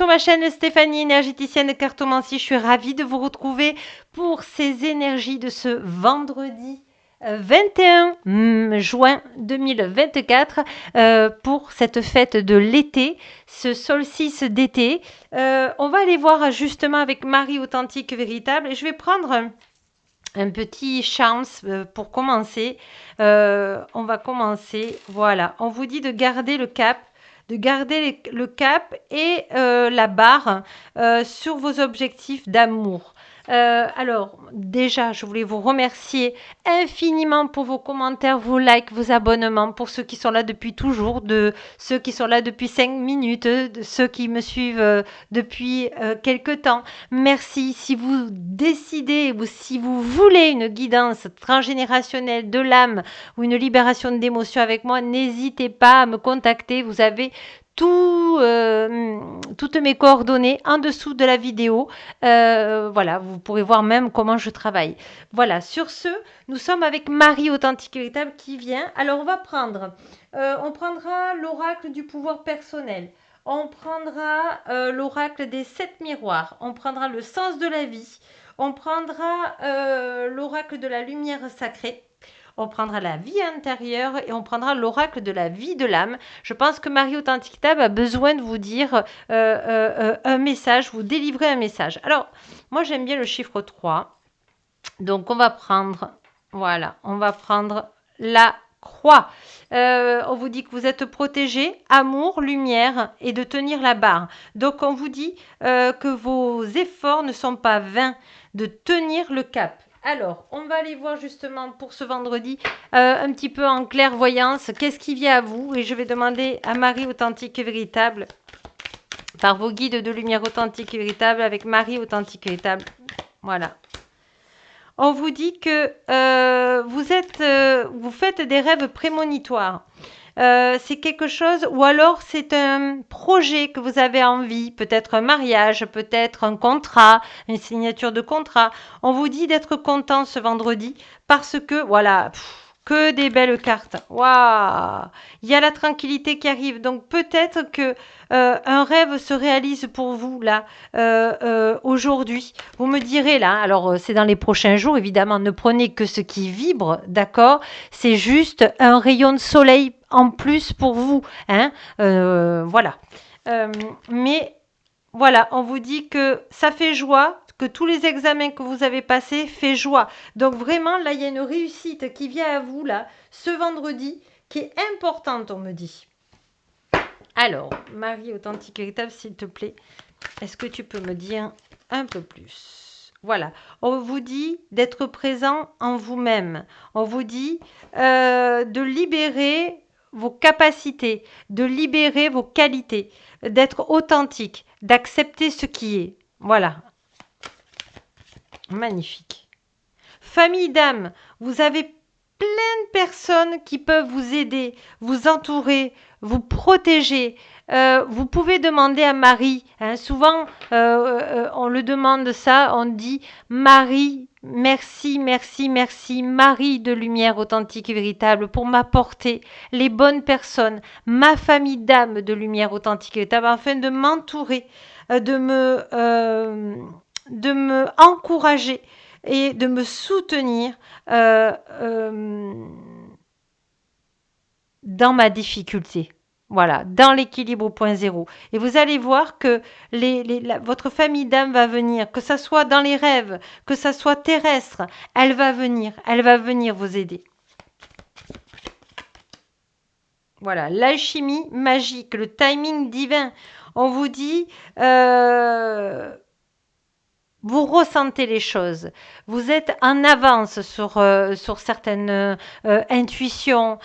sur ma chaîne Stéphanie, énergéticienne cartomancie. Je suis ravie de vous retrouver pour ces énergies de ce vendredi 21 juin 2024 pour cette fête de l'été, ce solstice d'été. On va aller voir justement avec Marie Authentique Véritable et je vais prendre un petit chance pour commencer. On va commencer. Voilà, on vous dit de garder le cap, le cap et la barre sur vos objectifs d'amour. Alors, déjà, je voulais vous remercier infiniment pour vos commentaires, vos likes, vos abonnements, pour ceux qui sont là depuis toujours, de ceux qui sont là depuis 5 minutes, de ceux qui me suivent depuis quelques temps. Merci. Si vous décidez ou si vous voulez une guidance transgénérationnelle de l'âme ou une libération d'émotions avec moi, n'hésitez pas à me contacter. Vous avez toutes mes coordonnées en dessous de la vidéo. Voilà, vous pourrez voir même comment je travaille. Voilà, sur ce, nous sommes avec Marie Authentique Véritable qui vient. Alors, on prendra l'oracle du pouvoir personnel. On prendra l'oracle des 7 miroirs. On prendra le sens de la vie. On prendra l'oracle de la lumière sacrée. On prendra la vie intérieure et on prendra l'oracle de la vie de l'âme. Je pense que Marie Authentique Véritable a besoin de vous dire un message, vous délivrer un message. Alors, moi j'aime bien le chiffre 3. Donc on va prendre, voilà, on va prendre la croix. On vous dit que vous êtes protégé, amour, lumière et de tenir la barre. Donc on vous dit que vos efforts ne sont pas vains, de tenir le cap. Alors, on va aller voir justement pour ce vendredi un petit peu en clairvoyance, qu'est-ce qui vient à vous. Et je vais demander à Marie Authentique et Véritable, par vos guides de lumière authentique et véritable, avec Marie Authentique et Véritable. Voilà. On vous dit que vous faites des rêves prémonitoires. C'est quelque chose, ou alors c'est un projet que vous avez envie, peut-être un mariage, peut-être un contrat, une signature de contrat. On vous dit d'être content ce vendredi parce que, voilà, que des belles cartes. Waouh! Il y a la tranquillité qui arrive. Donc peut-être que un rêve se réalise pour vous là aujourd'hui. Vous me direz là. Alors c'est dans les prochains jours évidemment. Ne prenez que ce qui vibre, d'accord? C'est juste un rayon de soleil en plus pour vous, hein? Voilà. Mais voilà, on vous dit que ça fait joie, que tous les examens que vous avez passés fait joie. Donc vraiment, là, il y a une réussite qui vient à vous, là, ce vendredi, qui est importante, on me dit. Alors, Marie Authentique Véritable, s'il te plaît, est-ce que tu peux me dire un peu plus? Voilà, on vous dit d'être présent en vous-même. On vous dit de libérer vos capacités, de libérer vos qualités, d'être authentique, d'accepter ce qui est. Voilà. Magnifique. Famille d'âme, vous avez plein de personnes qui peuvent vous aider, vous entourer, vous protéger. Vous pouvez demander à Marie. Hein, souvent, on le demande ça, on dit Marie, merci, merci, merci, Marie de lumière authentique et véritable pour m'apporter les bonnes personnes, ma famille d'âme de lumière authentique et véritable, afin de m'entourer, de me encourager et de me soutenir dans ma difficulté. Voilà, dans l'équilibre au point zéro. Et vous allez voir que votre famille d'âme va venir, que ça soit dans les rêves, que ça soit terrestre, elle va venir vous aider. Voilà, l'alchimie magique, le timing divin. On vous dit, vous ressentez les choses. Vous êtes en avance sur certaines intuitions,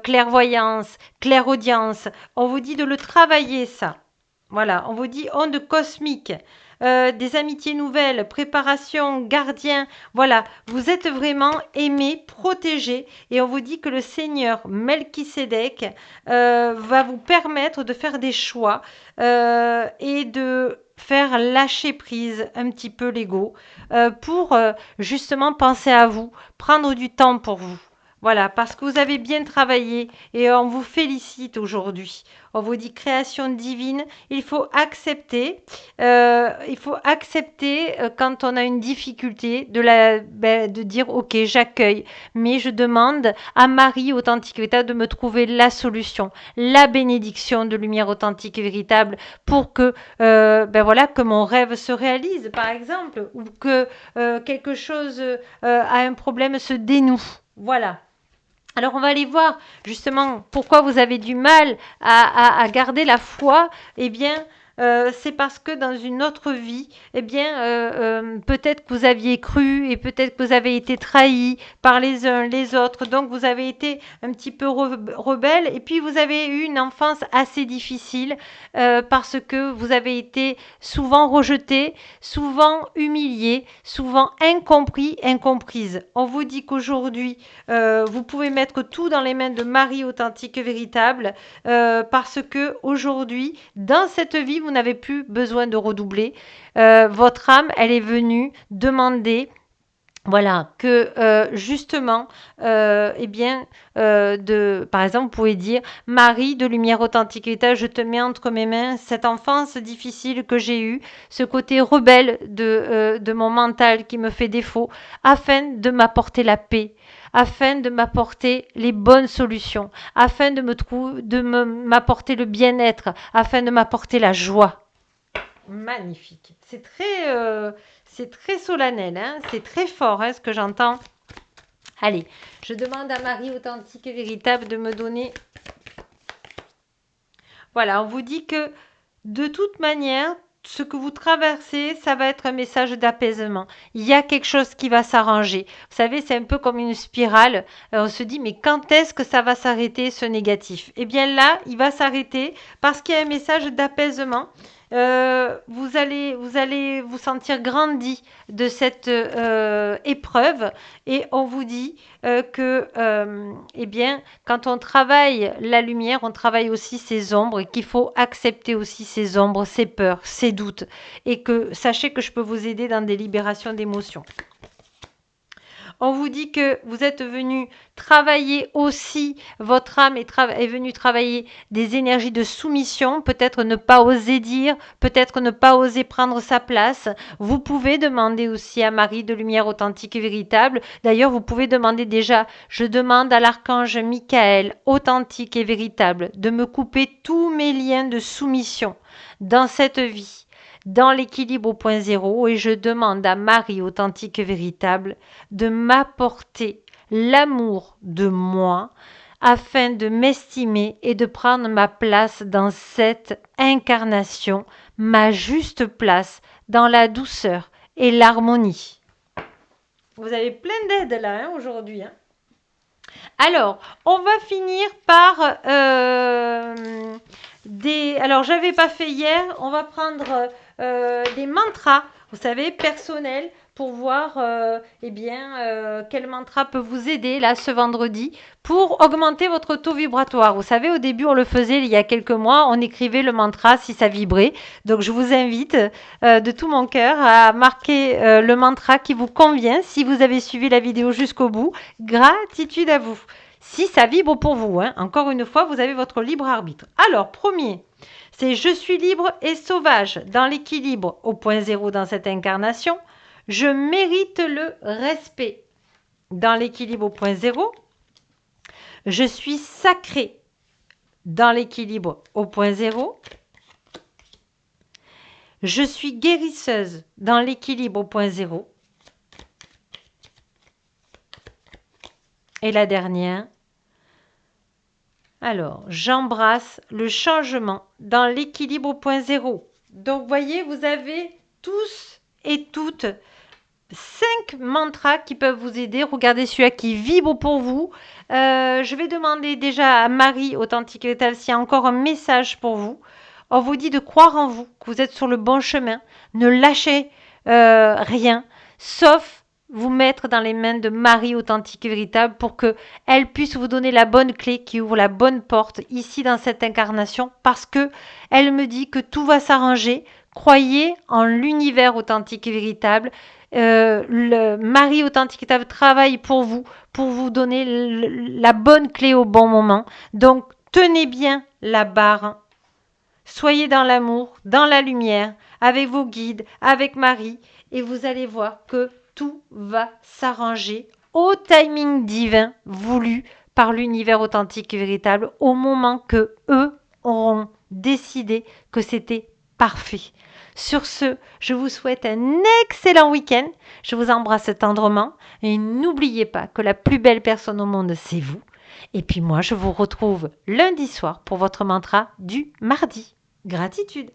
clairvoyance, clairaudience. On vous dit de le travailler, ça. Voilà, on vous dit onde cosmique, des amitiés nouvelles, préparation, gardien. Voilà, vous êtes vraiment aimé, protégé. Et on vous dit que le Seigneur Melchisédek va vous permettre de faire des choix et de faire lâcher prise un petit peu l'ego pour justement penser à vous, prendre du temps pour vous. Voilà, parce que vous avez bien travaillé et on vous félicite aujourd'hui. On vous dit création divine. Il faut accepter quand on a une difficulté de dire ok, j'accueille, mais je demande à Marie authentique et véritable de me trouver la solution, la bénédiction de lumière authentique et véritable pour que voilà que mon rêve se réalise, par exemple, ou que quelque chose a un problème se dénoue. Voilà. Alors on va aller voir justement pourquoi vous avez du mal à garder la foi. Eh bien, c'est parce que dans une autre vie, eh bien, peut-être que vous aviez cru et peut-être que vous avez été trahi par les uns, les autres. Donc vous avez été un petit peu rebelle et puis vous avez eu une enfance assez difficile parce que vous avez été souvent rejeté, souvent humilié, souvent incompris, incomprise. On vous dit qu'aujourd'hui, vous pouvez mettre tout dans les mains de Marie authentique et véritable parce que aujourd'hui, dans cette vie, vous n'avez plus besoin de redoubler. Votre âme, elle est venue demander voilà, que justement, par exemple, vous pouvez dire, Marie de lumière authentique et véritable, je te mets entre mes mains cette enfance difficile que j'ai eue, ce côté rebelle de mon mental qui me fait défaut, afin de m'apporter la paix, afin de m'apporter les bonnes solutions, afin m'apporter le bien-être, afin de m'apporter la joie. Magnifique. C'est très solennel, hein, c'est très fort hein, ce que j'entends. Allez, je demande à Marie authentique et véritable de me donner. Voilà, on vous dit que de toute manière, ce que vous traversez, ça va être un message d'apaisement. Il y a quelque chose qui va s'arranger. Vous savez, c'est un peu comme une spirale. On se dit, mais quand est-ce que ça va s'arrêter, ce négatif? Eh bien là, il va s'arrêter parce qu'il y a un message d'apaisement. Vous allez vous sentir grandi de cette épreuve et on vous dit que eh bien quand on travaille la lumière on travaille aussi ses ombres et qu'il faut accepter aussi ses ombres, ses peurs, ses doutes et que sachez que je peux vous aider dans des libérations d'émotions. On vous dit que vous êtes venu travailler aussi, votre âme est venue travailler des énergies de soumission, peut-être ne pas oser dire, peut-être ne pas oser prendre sa place. Vous pouvez demander aussi à Marie de lumière authentique et véritable. D'ailleurs, vous pouvez demander déjà, je demande à l'archange Michael, authentique et véritable, de me couper tous mes liens de soumission dans cette vie, dans l'équilibre au point zéro, et je demande à Marie authentique et véritable de m'apporter l'amour de moi afin de m'estimer et de prendre ma place dans cette incarnation, ma juste place dans la douceur et l'harmonie. Vous avez plein d'aides là hein, aujourd'hui. Hein. Alors, on va finir par Alors, j'avais pas fait hier. On va prendre des mantras, vous savez, personnels, pour voir quel mantra peut vous aider là ce vendredi pour augmenter votre taux vibratoire. Vous savez, au début, on le faisait il y a quelques mois, on écrivait le mantra si ça vibrait. Donc, je vous invite de tout mon cœur à marquer le mantra qui vous convient si vous avez suivi la vidéo jusqu'au bout. Gratitude à vous. Si ça vibre pour vous, hein. Encore une fois, vous avez votre libre arbitre. Alors, premier, c'est je suis libre et sauvage dans l'équilibre au point zéro dans cette incarnation. Je mérite le respect dans l'équilibre au point zéro. Je suis sacrée dans l'équilibre au point zéro. Je suis guérisseuse dans l'équilibre au point zéro. Et la dernière, alors, j'embrasse le changement dans l'équilibre au point zéro. Donc, voyez, vous avez tous et toutes 5 mantras qui peuvent vous aider. Regardez celui-là qui vibre pour vous. Je vais demander déjà à Marie, authentique et véritable, s'il y a encore un message pour vous. On vous dit de croire en vous, que vous êtes sur le bon chemin. Ne lâchez rien, sauf vous mettre dans les mains de Marie authentique et véritable pour que elle puisse vous donner la bonne clé qui ouvre la bonne porte ici dans cette incarnation parce que elle me dit que tout va s'arranger. Croyez en l'univers authentique et véritable Le Marie Authentique travaille pour vous donner la bonne clé au bon moment. Donc, tenez bien la barre. Soyez dans l'amour, dans la lumière, avec vos guides, avec Marie, et vous allez voir que tout va s'arranger au timing divin voulu par l'univers authentique et véritable au moment que eux auront décidé que c'était parfait. Sur ce, je vous souhaite un excellent week-end. Je vous embrasse tendrement et n'oubliez pas que la plus belle personne au monde, c'est vous. Et puis moi, je vous retrouve lundi soir pour votre mantra du mardi. Gratitude.